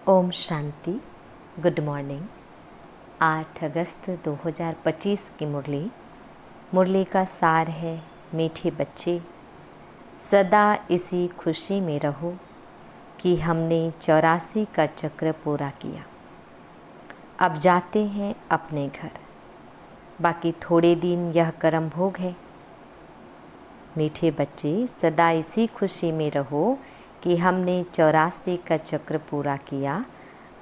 Om Shanti. Good morning. 8 अगस्त 2025 की मुरली का सार है, मीठे बच्चे सदा इसी खुशी में रहो कि हमने 84 का चक्र पूरा किया। अब जाते हैं अपने घर, बाकी थोड़े दिन यह कर्म भोग है। मीठे बच्चे सदा इसी खुशी में रहो कि हमने 84 का चक्र पूरा किया।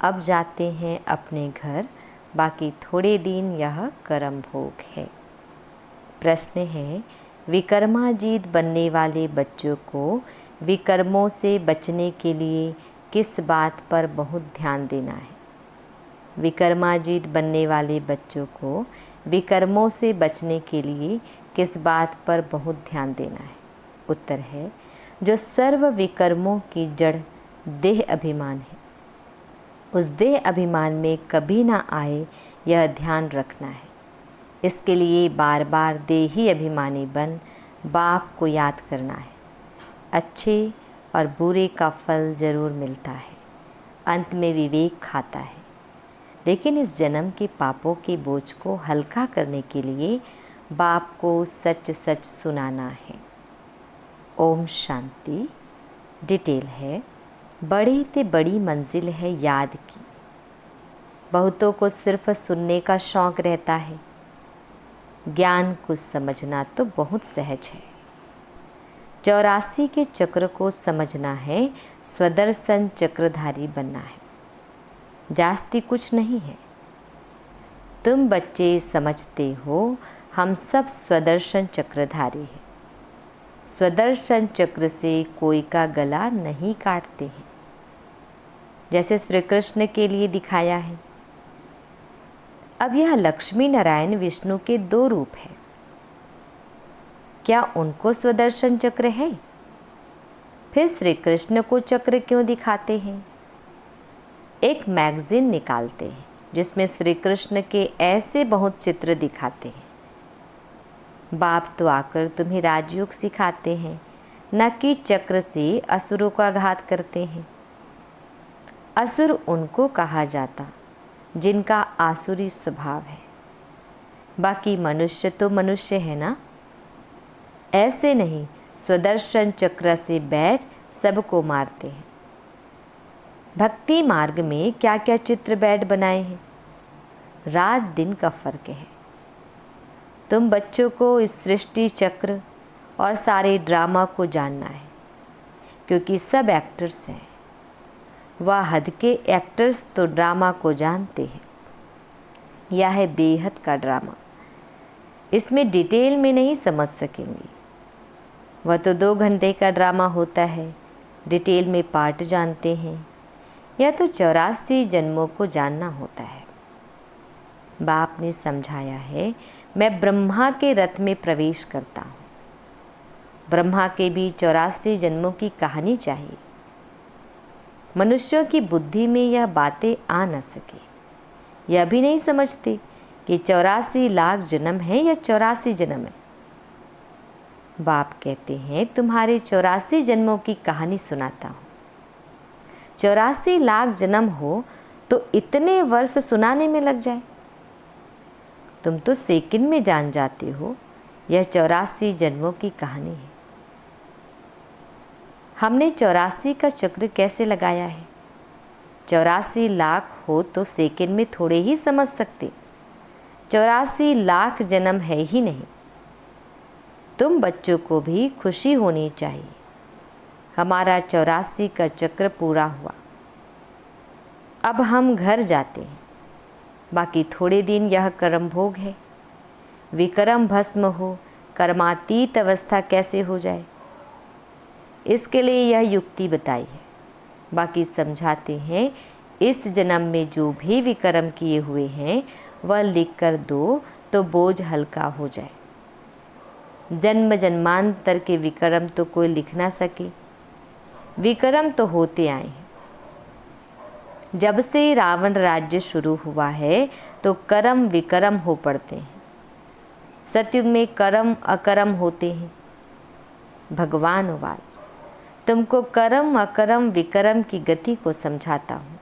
अब जाते हैं अपने घर, बाकी थोड़े दिन यह कर्म भोग है। प्रश्न है, विकर्माजीत बनने वाले बच्चों को विकर्मों से बचने के लिए किस बात पर बहुत ध्यान देना है? विकर्माजीत बनने वाले बच्चों को विकर्मों से बचने के लिए किस बात पर बहुत ध्यान देना है? उत्तर है, जो सर्व विकर्मों की जड़ देह अभिमान है, उस देह अभिमान में कभी ना आए, यह ध्यान रखना है। इसके लिए बार बार देही अभिमानी बन बाप को याद करना है। अच्छे और बुरे का फल जरूर मिलता है, अंत में विवेक खाता है। लेकिन इस जन्म के पापों के बोझ को हल्का करने के लिए बाप को सच सच सुनाना है। ओम शांति। डिटेल है, बड़ी ते बड़ी मंजिल है याद की। बहुतों को सिर्फ सुनने का शौक़ रहता है, ज्ञान कुछ समझना तो बहुत सहज है। 84 के चक्र को समझना है, स्वदर्शन चक्रधारी बनना है, जास्ती कुछ नहीं है। तुम बच्चे समझते हो, हम सब स्वदर्शन चक्रधारी हैं। स्वदर्शन चक्र से कोई का गला नहीं काटते हैं, जैसे श्री कृष्ण के लिए दिखाया है। अब यह लक्ष्मी नारायण विष्णु के 2 रूप हैं। क्या उनको स्वदर्शन चक्र है? फिर श्री कृष्ण को चक्र क्यों दिखाते हैं? एक मैगजीन निकालते हैं जिसमें श्री कृष्ण के ऐसे बहुत चित्र दिखाते हैं। बाप तो आकर तुम्हें राजयोग सिखाते हैं, न कि चक्र से असुरों का घात करते हैं। असुर उनको कहा जाता जिनका आसुरी स्वभाव है, बाकी मनुष्य तो मनुष्य है ना। ऐसे नहीं, स्वदर्शन चक्र से बैठ सबको मारते हैं। भक्ति मार्ग में क्या क्या चित्र बैठ बनाए हैं, रात दिन का फर्क है। तुम बच्चों को इस सृष्टि चक्र और सारे ड्रामा को जानना है, क्योंकि सब एक्टर्स हैं। वह हद के एक्टर्स तो ड्रामा को जानते हैं। यह है बेहद का ड्रामा, इसमें डिटेल में नहीं समझ सकेंगे। वह तो 2 घंटे का ड्रामा होता है, डिटेल में पार्ट जानते हैं। यह तो 84 जन्मों को जानना होता है। बाप ने समझाया है, मैं ब्रह्मा के रथ में प्रवेश करता हूँ। ब्रह्मा के भी 84 जन्मों की कहानी चाहिए। मनुष्यों की बुद्धि में यह बातें आ न सके। यह भी नहीं समझते कि 84 लाख जन्म है या 84 जन्म है। बाप कहते हैं, तुम्हारे 84 जन्मों की कहानी सुनाता हूँ। 84 लाख जन्म हो तो इतने वर्ष सुनाने में लग जाए। तुम तो सेकंड में जान जाते हो। यह 84 जन्मों की कहानी है। हमने 84 का चक्र कैसे लगाया है? 84 लाख हो तो सेकंड में थोड़े ही समझ सकते। 84 लाख जन्म है ही नहीं। तुम बच्चों को भी खुशी होनी चाहिए, हमारा 84 का चक्र पूरा हुआ। अब हम घर जाते हैं, बाकी थोड़े दिन यह कर्म भोग है। विकर्म भस्म हो, कर्मातीत अवस्था कैसे हो जाए, इसके लिए यह युक्ति बताई है। बाकी समझाते हैं, इस जन्म में जो भी विकर्म किए हुए हैं वह लिख कर दो तो बोझ हल्का हो जाए। जन्म जन्मांतर के विकर्म तो कोई लिख ना सके। विकर्म तो होते आए हैं। जब से रावण राज्य शुरू हुआ है तो कर्म विकर्म हो पड़ते हैं। सतयुग में कर्म अकर्म होते हैं। भगवान वाच तुमको कर्म अकर्म विकर्म की गति को समझाता हूँ।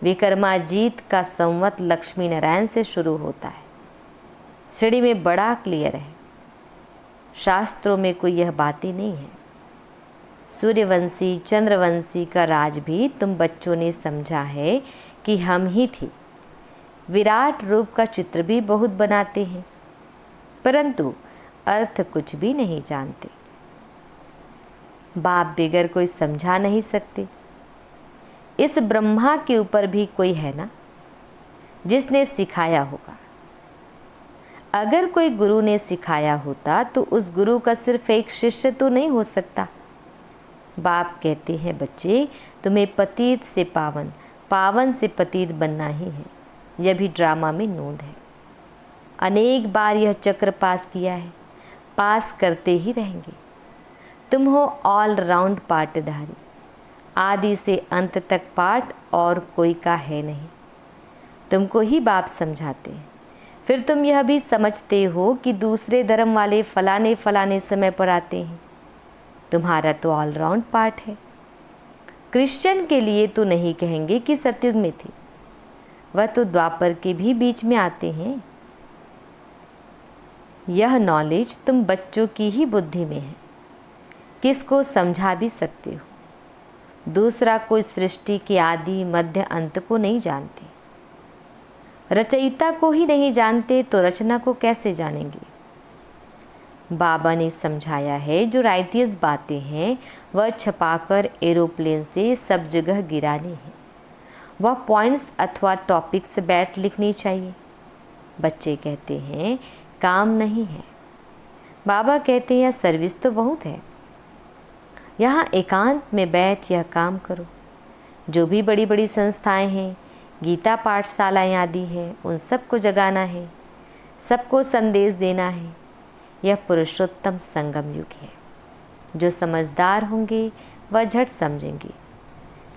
विक्रमाजीत का संवत लक्ष्मी नारायण से शुरू होता है। सीढ़ी में बड़ा क्लियर है, शास्त्रों में कोई यह बात ही नहीं है। सूर्यवंशी चंद्रवंशी का राज भी तुम बच्चों ने समझा है कि हम ही थे। विराट रूप का चित्र भी बहुत बनाते हैं, परंतु अर्थ कुछ भी नहीं जानते। बाप बिगर कोई समझा नहीं सकते। इस ब्रह्मा के ऊपर भी कोई है ना जिसने सिखाया होगा। अगर कोई गुरु ने सिखाया होता तो उस गुरु का सिर्फ एक शिष्य तो नहीं हो सकता। बाप कहते हैं, बच्चे तुम्हें पतित से पावन, पावन से पतित बनना ही है। यह भी ड्रामा में नोंद है। अनेक बार यह चक्र पास किया है, पास करते ही रहेंगे। तुम हो ऑल राउंड पाठधारी, आदि से अंत तक पाठ और कोई का है नहीं। तुमको ही बाप समझाते हैं। फिर तुम यह भी समझते हो कि दूसरे धर्म वाले फलाने फलाने समय पर आते हैं। तुम्हारा तो ऑल राउंड पाठ है। क्रिश्चियन के लिए तो नहीं कहेंगे कि सतयुग में थे, वह तो द्वापर के भी बीच में आते हैं। यह नॉलेज तुम बच्चों की ही बुद्धि में है, किसको समझा भी सकते हो। दूसरा कोई सृष्टि के आदि मध्य अंत को नहीं जानते। रचयिता को ही नहीं जानते तो रचना को कैसे जानेंगे। बाबा ने समझाया है, जो राइटियस बातें हैं वह छपाकर एरोप्लेन से सब जगह गिरानी है। वह पॉइंट्स अथवा टॉपिक्स बैठ लिखनी चाहिए। बच्चे कहते हैं काम नहीं है। बाबा कहते हैं सर्विस तो बहुत है। यहाँ एकांत में बैठ यह काम करो। जो भी बड़ी बड़ी संस्थाएं हैं, गीता पाठशालाएं आदि हैं, उन सबको जगाना है, सबको संदेश देना है। यह पुरुषोत्तम संगम युग है। जो समझदार होंगे वह झट समझेंगे।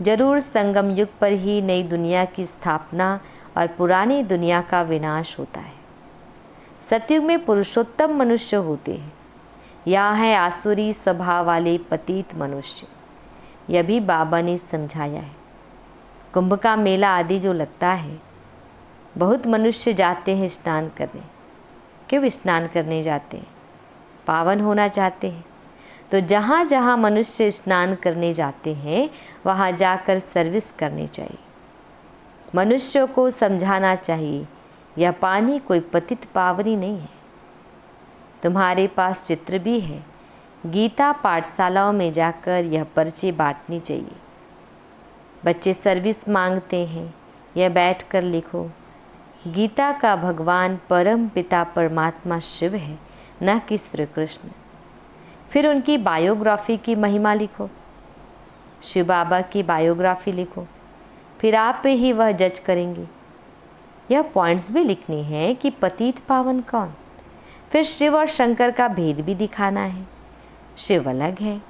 जरूर संगम युग पर ही नई दुनिया की स्थापना और पुरानी दुनिया का विनाश होता है। सतयुग में पुरुषोत्तम मनुष्य होते हैं। यहाँ है आसुरी स्वभाव वाले पतित मनुष्य। यह भी बाबा ने समझाया है। कुंभ का मेला आदि जो लगता है, बहुत मनुष्य जाते हैं स्नान करने। क्यों स्नान करने जाते हैं? पावन होना चाहते हैं। तो जहाँ जहाँ मनुष्य स्नान करने जाते हैं वहाँ जाकर सर्विस करनी चाहिए। मनुष्यों को समझाना चाहिए यह पानी कोई पतित पावनी नहीं है। तुम्हारे पास चित्र भी है। गीता पाठशालाओं में जाकर यह पर्चे बांटनी चाहिए। बच्चे सर्विस मांगते हैं, यह बैठकर लिखो। गीता का भगवान परम पिता परमात्मा शिव है, न कि श्री कृष्ण। फिर उनकी बायोग्राफी की महिमा लिखो। शिव बाबा की बायोग्राफी लिखो, फिर आप ही वह जज करेंगे। यह पॉइंट्स भी लिखनी है कि पतित पावन कौन। फिर शिव और शंकर का भेद भी दिखाना है। शिव अलग है,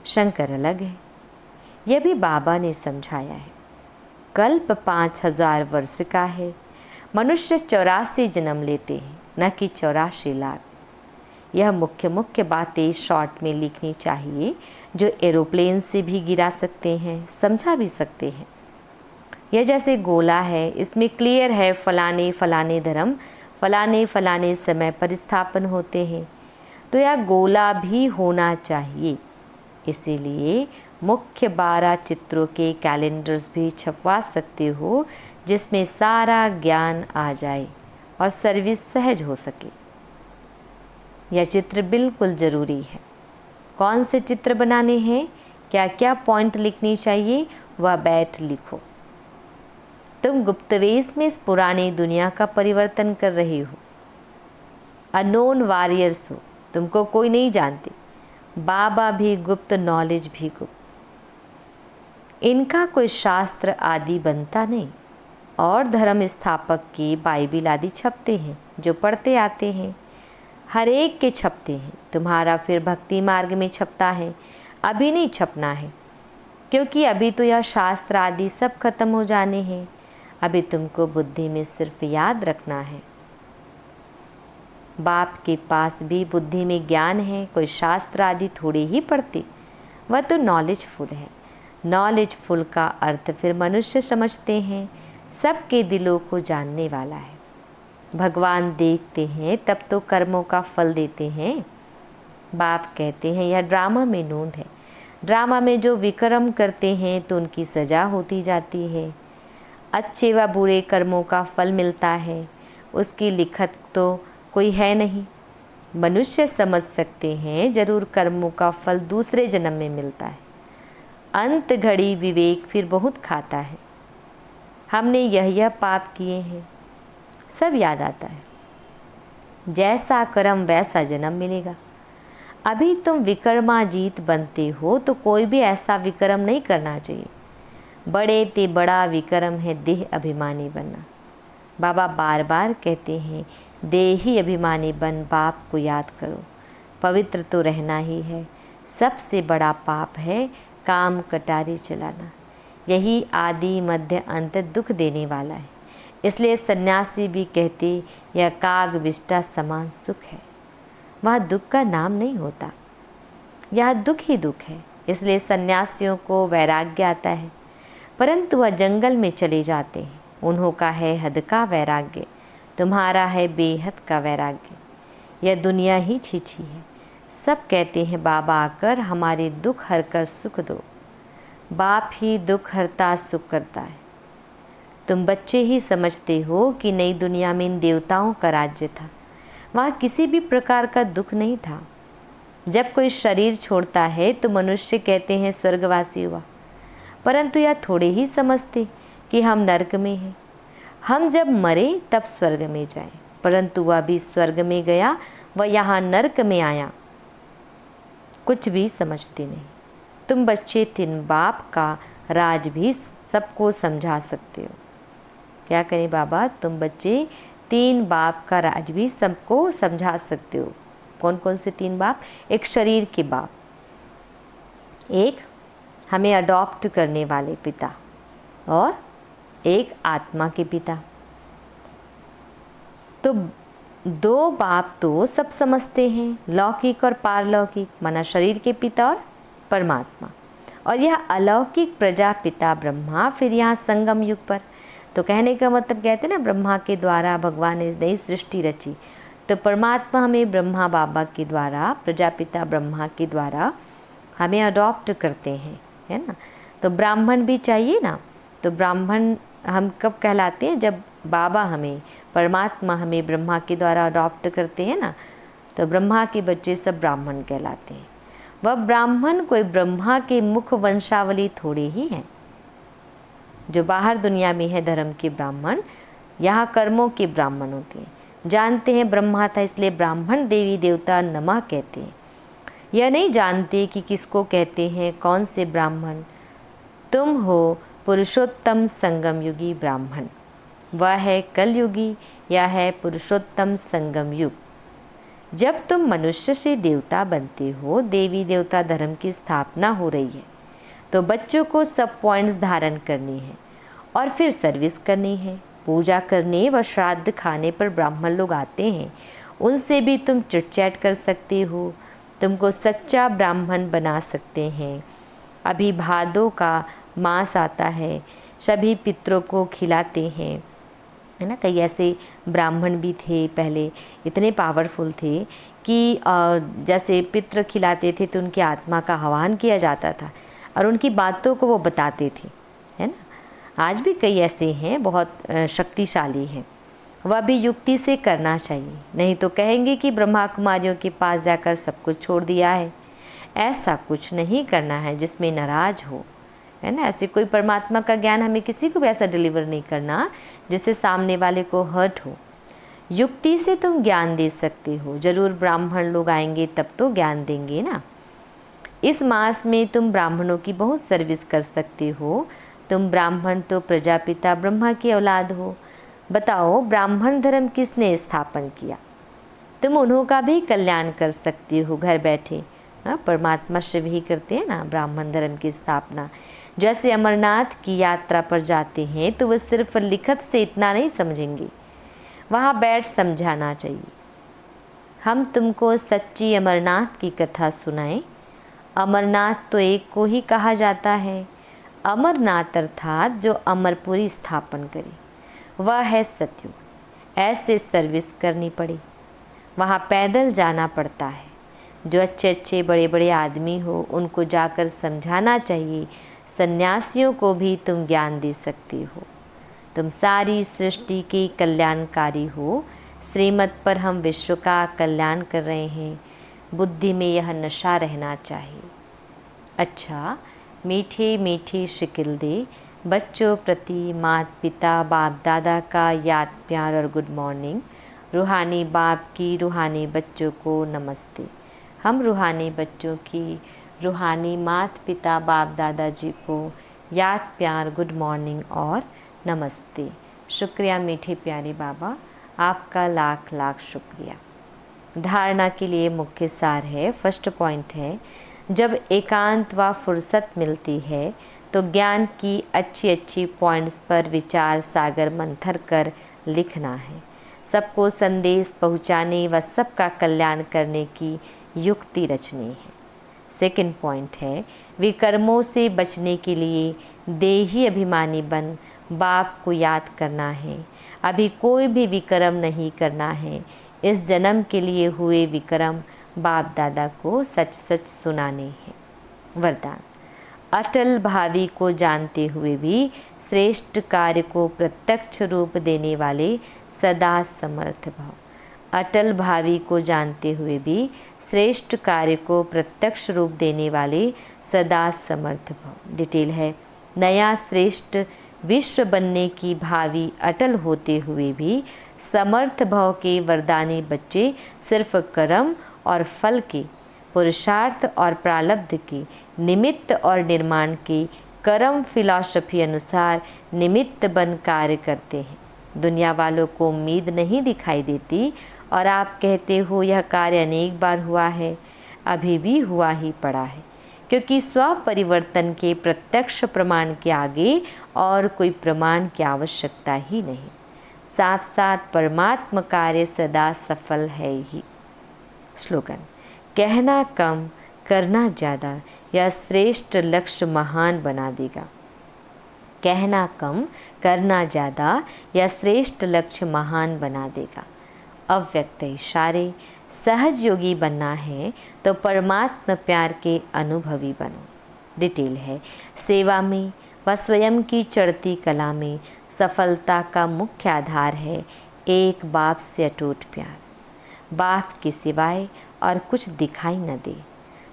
शंकर अलग है। यह भी बाबा ने समझाया है। कल्प 5000 वर्ष का है। मनुष्य 84 जन्म लेते हैं, न कि 84 लाख। यह मुख्य मुख्य बातें शॉर्ट में लिखनी चाहिए, जो एरोप्लेन से भी गिरा सकते हैं, समझा भी सकते हैं। यह जैसे गोला है, इसमें क्लियर है फलाने फलाने धर्म फलाने फलाने समय पर स्थापन होते हैं, तो यह गोला भी होना चाहिए। इसीलिए मुख्य 12 चित्रों के कैलेंडर्स भी छपवा सकते हो, जिसमें सारा ज्ञान आ जाए और सर्विस सहज हो सके। यह चित्र बिल्कुल ज़रूरी है। कौन से चित्र बनाने हैं, क्या क्या पॉइंट लिखनी चाहिए, वह बैठ लिखो। तुम गुप्तवेश में इस पुरानी दुनिया का परिवर्तन कर रहे हो। अननोन वॉरियर्स हो, तुमको कोई नहीं जानते। बाबा भी गुप्त, नॉलेज भी गुप्त। इनका कोई शास्त्र आदि बनता नहीं। और धर्म स्थापक के बाइबिल आदि छपते हैं, जो पढ़ते आते हैं। हर एक के छपते हैं। तुम्हारा फिर भक्ति मार्ग में छपता है, अभी नहीं छपना है, क्योंकि अभी तो यह शास्त्र आदि सब खत्म हो जाने हैं। अभी तुमको बुद्धि में सिर्फ याद रखना है। बाप के पास भी बुद्धि में ज्ञान है, कोई शास्त्र आदि थोड़े ही पढ़ते, वह तो नॉलेजफुल है। नॉलेजफुल का अर्थ फिर मनुष्य समझते हैं सबके दिलों को जानने वाला है। भगवान देखते हैं तब तो कर्मों का फल देते हैं। बाप कहते हैं यह ड्रामा में नोंद है। ड्रामा में जो विक्रम करते हैं तो उनकी सज़ा होती जाती है। अच्छे व बुरे कर्मों का फल मिलता है, उसकी लिखत तो कोई है नहीं। मनुष्य समझ सकते हैं जरूर कर्मों का फल दूसरे जन्म में मिलता है। अंत घड़ी विवेक फिर बहुत खाता है। हमने यह पाप किए हैं, सब याद आता है। जैसा कर्म वैसा जन्म मिलेगा। अभी तुम विक्रमाजीत बनते हो तो कोई भी ऐसा विक्रम नहीं करना चाहिए। बड़े ते बड़ा विक्रम है देह अभिमानी बनना। बाबा बार बार कहते हैं देही अभिमानी बन बाप को याद करो। पवित्र तो रहना ही है। सबसे बड़ा पाप है काम कटारी चलाना। यही आदि मध्य अंत दुख देने वाला है। इसलिए सन्यासी भी कहते यह काग विष्टा समान सुख है। वह दुख का नाम नहीं होता, यह दुख ही दुख है। इसलिए सन्यासियों को वैराग्य आता है, परंतु वह जंगल में चले जाते हैं। उन्हों का है हद का वैराग्य, तुम्हारा है बेहद का वैराग्य। यह दुनिया ही छीछी है। सब कहते हैं बाबा आकर हमारे दुख हर कर सुख दो। बाप ही दुख हरता सुख करता है। तुम बच्चे ही समझते हो कि नई दुनिया में इन देवताओं का राज्य था। वहाँ किसी भी प्रकार का दुख नहीं था। जब कोई शरीर छोड़ता है तो मनुष्य कहते हैं स्वर्गवासी हुआ, परंतु यह थोड़े ही समझते कि हम नरक में हैं। हम जब मरे तब स्वर्ग में जाए, परंतु वह भी स्वर्ग में गया, वह यहाँ नरक में आया। कुछ भी समझते नहीं। तुम बच्चे तीन बाप का राज भी सबको समझा सकते हो। क्या करें बाबा, तुम बच्चे तीन बाप का राज भी सबको समझा सकते हो। कौन कौन से तीन बाप? एक शरीर के बाप, एक हमें अडॉप्ट करने वाले पिता, और एक आत्मा के पिता। तो दो बाप तो सब समझते हैं, लौकिक और पारलौकिक, माना शरीर के पिता और परमात्मा। और यह अलौकिक प्रजापिता ब्रह्मा फिर यहाँ संगम युग पर। तो कहने का मतलब कहते हैं ना, ब्रह्मा के द्वारा भगवान ने नई सृष्टि रची, तो परमात्मा हमें ब्रह्मा बाबा के द्वारा, प्रजापिता ब्रह्मा के द्वारा हमें अडॉप्ट करते हैं, है ना। तो ब्राह्मण भी चाहिए ना। तो ब्राह्मण हम कब कहलाते हैं? जब बाबा हमें, परमात्मा हमें ब्रह्मा के द्वारा अडॉप्ट करते हैं ना, तो ब्रह्मा के बच्चे सब ब्राह्मण कहलाते हैं। वह ब्राह्मण कोई ब्रह्मा के मुख वंशावली थोड़े ही हैं। जो बाहर दुनिया में है धर्म के ब्राह्मण, यहाँ कर्मों के ब्राह्मण होते हैं। जानते हैं ब्रह्मा था इसलिए ब्राह्मण देवी देवता नमः कहते हैं। यह नहीं जानते कि किसको कहते हैं, कौन से ब्राह्मण। तुम हो पुरुषोत्तम संगम युगी ब्राह्मण। वह है कलयुगी या है पुरुषोत्तम संगम युग। जब तुम मनुष्य से देवता बनते हो, देवी देवता धर्म की स्थापना हो रही है, तो बच्चों को सब पॉइंट्स धारण करनी है और फिर सर्विस करनी है। पूजा करने व श्राद्ध खाने पर ब्राह्मण लोग आते हैं, उनसे भी तुम चिट चैट कर सकते हो, तुमको सच्चा ब्राह्मण बना सकते हैं। अभी भादों का मास आता है, सभी पितरों को खिलाते हैं, है ना। कई ऐसे ब्राह्मण भी थे पहले, इतने पावरफुल थे कि जैसे पितृ खिलाते थे तो उनकी आत्मा का आह्वान किया जाता था और उनकी बातों को वो बताते थे, है ना। आज भी कई ऐसे हैं, बहुत शक्तिशाली हैं। वह भी युक्ति से करना चाहिए, नहीं तो कहेंगे कि ब्रह्मा कुमारियों के पास जाकर सब कुछ छोड़ दिया है। ऐसा कुछ नहीं करना है जिसमें नाराज हो, है ना। ऐसे कोई परमात्मा का ज्ञान हमें किसी को भी ऐसा डिलीवर नहीं करना जिससे सामने वाले को हर्ट हो। युक्ति से तुम ज्ञान दे सकते हो। जरूर ब्राह्मण लोग आएंगे तब तो ज्ञान देंगे ना। इस मास में तुम ब्राह्मणों की बहुत सर्विस कर सकते हो। तुम ब्राह्मण तो प्रजापिता ब्रह्मा की औलाद हो। बताओ ब्राह्मण धर्म किसने स्थापन किया? तुम उन्हों का भी कल्याण कर सकते हो घर बैठे। हाँ, परमात्मा शिव ही करते हैं ना ब्राह्मण धर्म की स्थापना। जैसे अमरनाथ की यात्रा पर जाते हैं तो वह सिर्फ लिखत से इतना नहीं समझेंगे, वहाँ बैठ समझाना चाहिए। हम तुमको सच्ची अमरनाथ की कथा सुनाएं। अमरनाथ तो एक को ही कहा जाता है। अमरनाथ अर्थात जो अमरपुरी स्थापन करे। वह है सतयुग। ऐसे सर्विस करनी पड़ी, वहाँ पैदल जाना पड़ता है। जो अच्छे अच्छे बड़े बड़े आदमी हो उनको जाकर समझाना चाहिए, सन्यासियों को भी तुम ज्ञान दे सकती हो, तुम सारी सृष्टि के कल्याणकारी हो। श्रीमत पर हम विश्व का कल्याण कर रहे हैं, बुद्धि में यह नशा रहना चाहिए। अच्छा, मीठे मीठे शिकिल दे बच्चों प्रति माता पिता बाप दादा का याद प्यार और गुड मॉर्निंग। रूहानी बाप की रूहानी बच्चों को नमस्ते। हम रूहानी बच्चों की रूहानी माता पिता बाप दादा जी को याद प्यार गुड मॉर्निंग और नमस्ते। शुक्रिया मीठे प्यारे बाबा, आपका लाख लाख शुक्रिया। धारणा के लिए मुख्य सार है, फर्स्ट पॉइंट है, जब एकांत व फुर्सत मिलती है तो ज्ञान की अच्छी अच्छी पॉइंट्स पर विचार सागर मंथर कर लिखना है। सबको संदेश पहुंचाने व सबका कल्याण करने की युक्ति रचनी है। सेकंड पॉइंट है, विकर्मों से बचने के लिए देही अभिमानी बन बाप को याद करना है। अभी कोई भी विक्रम नहीं करना है। इस जन्म के लिए हुए विक्रम बाप दादा को सच सच सुनाने हैं। वरदान, अटल भावी को जानते हुए भी श्रेष्ठ कार्य को प्रत्यक्ष रूप देने वाले सदा समर्थ भव। अटल भावी को जानते हुए भी श्रेष्ठ कार्य को प्रत्यक्ष रूप देने वाले सदा समर्थ भव। डिटेल है, नया श्रेष्ठ विश्व बनने की भावी अटल होते हुए भी समर्थ भव के वरदानी बच्चे सिर्फ कर्म और फल के, पुरुषार्थ और प्रारब्ध के, निमित्त और निर्माण के कर्म फिलॉसफी अनुसार निमित्त बन कार्य करते हैं। दुनिया वालों को उम्मीद नहीं दिखाई देती और आप कहते हो यह कार्य अनेक बार हुआ है, अभी भी हुआ ही पड़ा है, क्योंकि स्व परिवर्तन के प्रत्यक्ष प्रमाण के आगे और कोई प्रमाण की आवश्यकता ही नहीं। साथ साथ परमात्म कार्य सदा सफल है ही। स्लोगन, कहना कम करना ज़्यादा, यह श्रेष्ठ लक्ष्य महान बना देगा। कहना कम करना ज़्यादा, यह श्रेष्ठ लक्ष्य महान बना देगा। अव्यक्त इशारे, सहज योगी बनना है तो परमात्मा प्यार के अनुभवी बनो। डिटेल है, सेवा में व स्वयं की चढ़ती कला में सफलता का मुख्य आधार है एक बाप से अटूट प्यार। बाप के सिवाय और कुछ दिखाई न दे।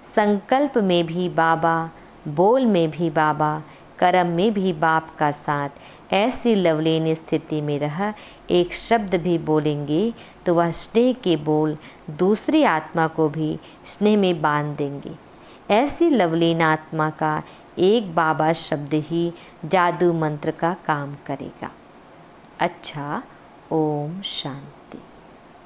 संकल्प में भी बाबा, बोल में भी बाबा, कर्म में भी बाप का साथ। ऐसी लवलीन स्थिति में रह एक शब्द भी बोलेंगे तो वह स्नेह के बोल दूसरी आत्मा को भी स्नेह में बांध देंगे। ऐसी लवलीन आत्मा का एक बाबा शब्द ही जादू मंत्र का काम करेगा। अच्छा, ओम शांति।